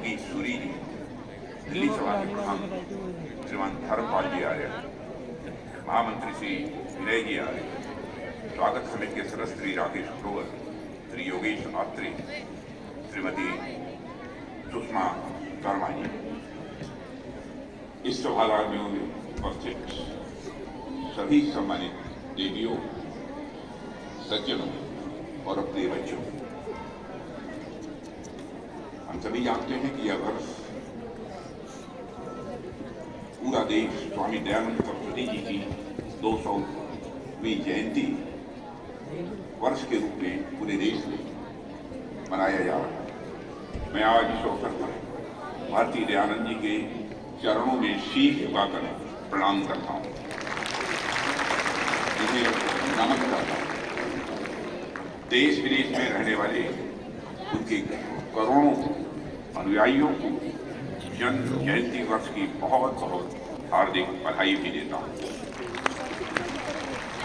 योगी सूरी जी, दिल्ली सभा के प्रधान श्रीमान धर्मपाल जी आर्य, महामंत्री श्री विनय जी आर्य, स्वागत समिति के सदस्य श्री राकेश ग्रोवर, श्री योगेश आत्रे, श्रीमती सुषमा शर्मा जी, इस सभागार में उपस्थित सभी सम्मानित देवियों, सज्जनों और अपने बच्चों, हम सभी जानते हैं कि यह वर्ष पूरा देश स्वामी दयानंद सरस्वती जी की 200वीं जयंती वर्ष के रूप में पूरे देश में मनाया जा रहा है। मैं आज इस अवसर पर भारती दयानंद जी के चरणों में शीश झुकाकर प्रणाम करता हूँ, इन्हें नमन करता हूँ। देश विदेश में रहने वाले उनके करोड़ों अनुयायियों को जन्म जयंती वर्ष की बहुत बहुत हार्दिक बधाई भी देता हूँ।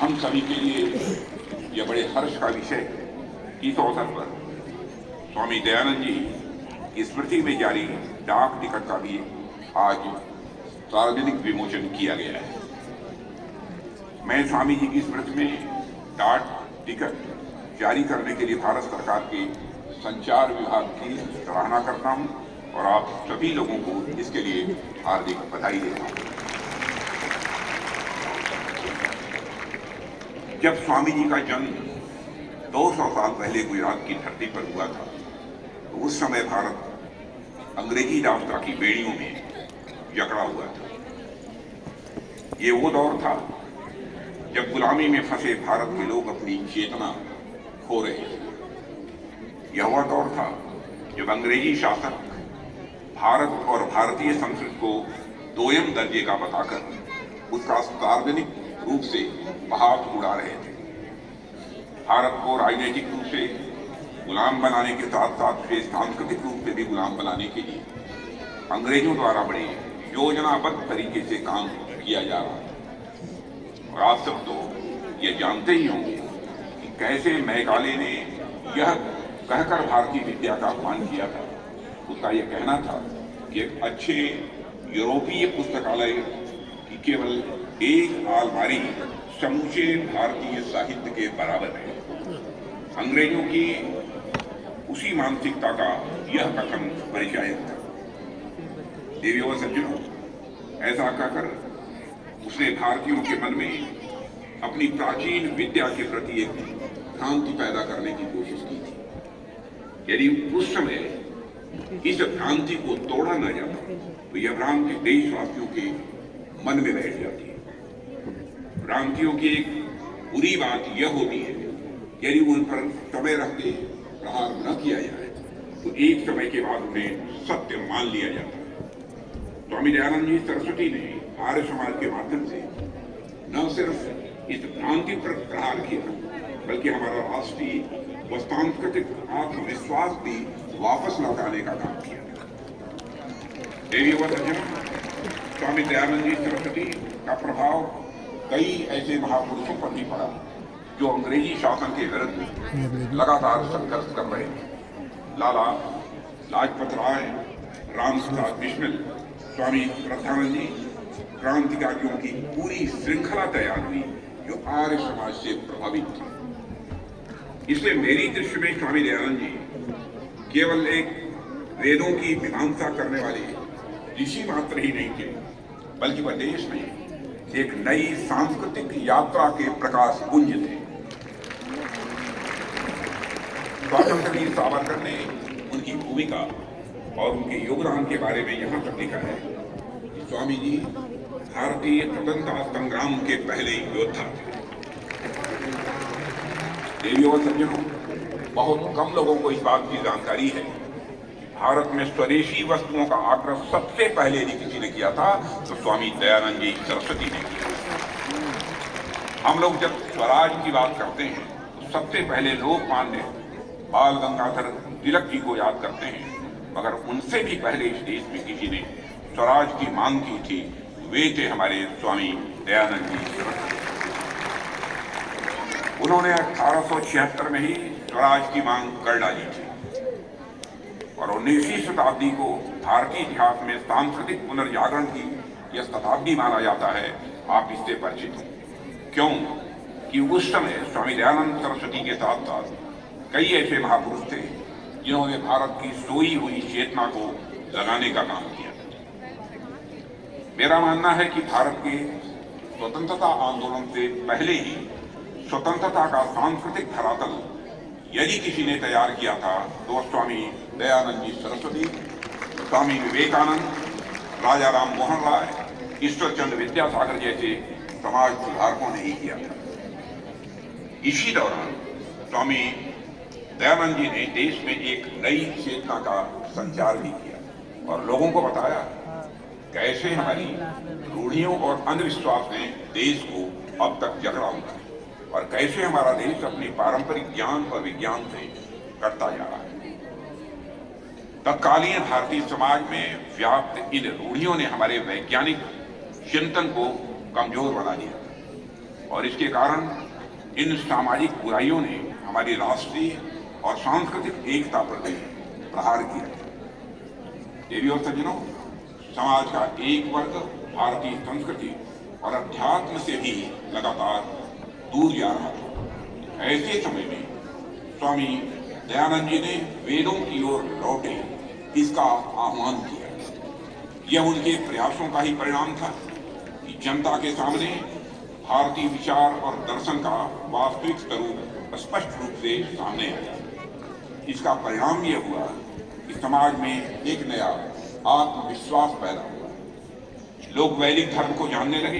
हम सभी के लिए यह बड़े हर्ष का विषय है। इस अवसर पर स्वामी दयानंद जी की स्मृति में जारी डाक टिकट का भी आज सार्वजनिक विमोचन किया गया है। मैं स्वामी जी की स्मृति में डाक टिकट जारी करने के लिए भारत सरकार के संचार विभाग की सराहना करता हूं और आप सभी लोगों को इसके लिए हार्दिक बधाई देता हूं। जब स्वामी जी का जन्म 200 साल पहले गुजरात की धरती पर हुआ था, तो उस समय भारत अंग्रेजी दास्ता की बेड़ियों में जकड़ा हुआ था। ये वो दौर था जब गुलामी में फंसे भारत के लोग अपनी चेतना खो रहे थे। यह वह दौर था जब अंग्रेजी शासक भारत और भारतीय संस्कृति को दोयम दर्जे का बताकर उसका सार्वजनिक रूप से बहाव उड़ा रहे थे। भारत को राजनीतिक रूप से गुलाम बनाने के साथ साथ वे सांस्कृतिक रूप से भी गुलाम बनाने के लिए अंग्रेजों द्वारा बड़े योजनाबद्ध तरीके से काम किया जा रहा था। और आप सब तो ये जानते ही होंगे कि कैसे मैकाले ने यह कहकर भारतीय विद्या का अपमान किया था। उसका यह कहना था कि एक अच्छे यूरोपीय पुस्तकालय की केवल एक अलमारी समूचे भारतीय साहित्य के बराबर है। अंग्रेजों की उसी मानसिकता का यह कथन परिचायक था। देवियों और सज्जनों, ऐसा कहकर उसने भारतीयों के मन में अपनी प्राचीन विद्या के प्रति एक भ्रांति पैदा करने की कोशिश की थी। यदि उस समय इस भ्रांति को तोड़ा न जाता तो यह भ्रांति देशवासियों के मन में बैठ जाती है। भ्रांतियों की एक बुरी बात यह होती है, यदि उन पर समय रहते प्रहार न किया जाए तो एक समय के बाद उन्हें सत्य मान लिया जाता है। स्वामी दयानंद जी सरस्वती ने आर्य समाज के माध्यम से न सिर्फ इस भ्रांति पर प्रहार किया, बल्कि हमारा राष्ट्रीय व सांस्कृतिक आत्मविश्वास भी वापस लौटाने का काम किया। देवी व सज्जनों, स्वामी दयानंद जी सरस्वती का प्रभाव कई ऐसे महापुरुषों पर भी पड़ा जो अंग्रेजी शासन के विरुद्ध लगातार संघर्ष कर रहे थे। लाला लाजपत राय, राम प्रसाद बिस्मिल, स्वामी श्रद्धानंद जी, क्रांतिकारियों की पूरी श्रृंखला तैयार हुई जो आर्य समाज से प्रभावित थी। इसलिए मेरी दृष्टि में स्वामी दयानंद जी केवल एक वेदों की मीमांसा करने वाले ऋषि मात्र ही नहीं थे, बल्कि वह देश में एक नई सांस्कृतिक यात्रा के प्रकाश पुंज थे। स्वतंत्र वीर सावरकर ने उनकी भूमिका और उनके योगदान के बारे में यहाँ तक लिखा है कि स्वामी जी भारतीय स्वतंत्रता संग्राम के पहले योद्धा थे। देवियों और सज्जनों, बहुत कम लोगों को इस बात की जानकारी है कि भारत में स्वदेशी वस्तुओं का आग्रह सबसे पहले यदि किसी ने किया था तो स्वामी दयानंद जी सरस्वती ने किया। हम लोग जब स्वराज की बात करते हैं तो सबसे पहले लोकमान्य बाल गंगाधर तिलक जी को याद करते हैं, मगर उनसे भी पहले इस देश में किसी ने स्वराज की मांग की थी, वे थे हमारे स्वामी दयानंद जी सरस्वती। उन्होंने 1876 में ही स्वराज की मांग कर डाली थी और 19वीं शताब्दी को भारतीय इतिहास में सांस्कृतिक पुनर्जागरण की यह शताब्दी माना जाता है, आप इससे परिचित हो। क्यों कि उस समय स्वामी दयानंद सरस्वती के साथ साथ कई ऐसे महापुरुष थे जिन्होंने भारत की सोई हुई चेतना को जगाने का काम किया। मेरा मानना है कि भारत के स्वतंत्रता आंदोलन से पहले ही स्वतंत्रता का सांस्कृतिक धरातल यदि किसी ने तैयार किया था तो स्वामी दयानंद जी सरस्वती, स्वामी विवेकानंद, राजा राम मोहन राय, ईश्वर चंद्र विद्यासागर जैसे समाज सुधारकों ने ही किया था। इसी दौरान स्वामी दयानंद जी ने देश में एक नई चेतना का संचार भी किया और लोगों को बताया कैसे हमारी रूढ़ियों और अंधविश्वास ने देश को अब तक जकड़ा हुआ है और कैसे हमारा देश अपने पारंपरिक ज्ञान और विज्ञान से कटता जा रहा है। तत्कालीन भारतीय समाज में व्याप्त इन रूढ़ियों ने हमारे वैज्ञानिक चिंतन को कमजोर बना दिया और इसके कारण इन सामाजिक बुराइयों ने हमारी राष्ट्रीय और सांस्कृतिक एकता पर प्रहार किया। देवी और सज्जनों, समाज का एक वर्ग भारतीय संस्कृति और अध्यात्म से भी लगातार दूर जा रहा था। ऐसे समय में स्वामी दयानंद जी ने वेदों की ओर लौटे इसका आह्वान किया। यह उनके प्रयासों का ही परिणाम था कि जनता के सामने भारतीय विचार और दर्शन का वास्तविक स्वरूप स्पष्ट रूप से सामने आया। इसका परिणाम यह हुआ कि समाज में एक नया आत्मविश्वास पैदा हुआ। लोग वैदिक धर्म को जानने लगे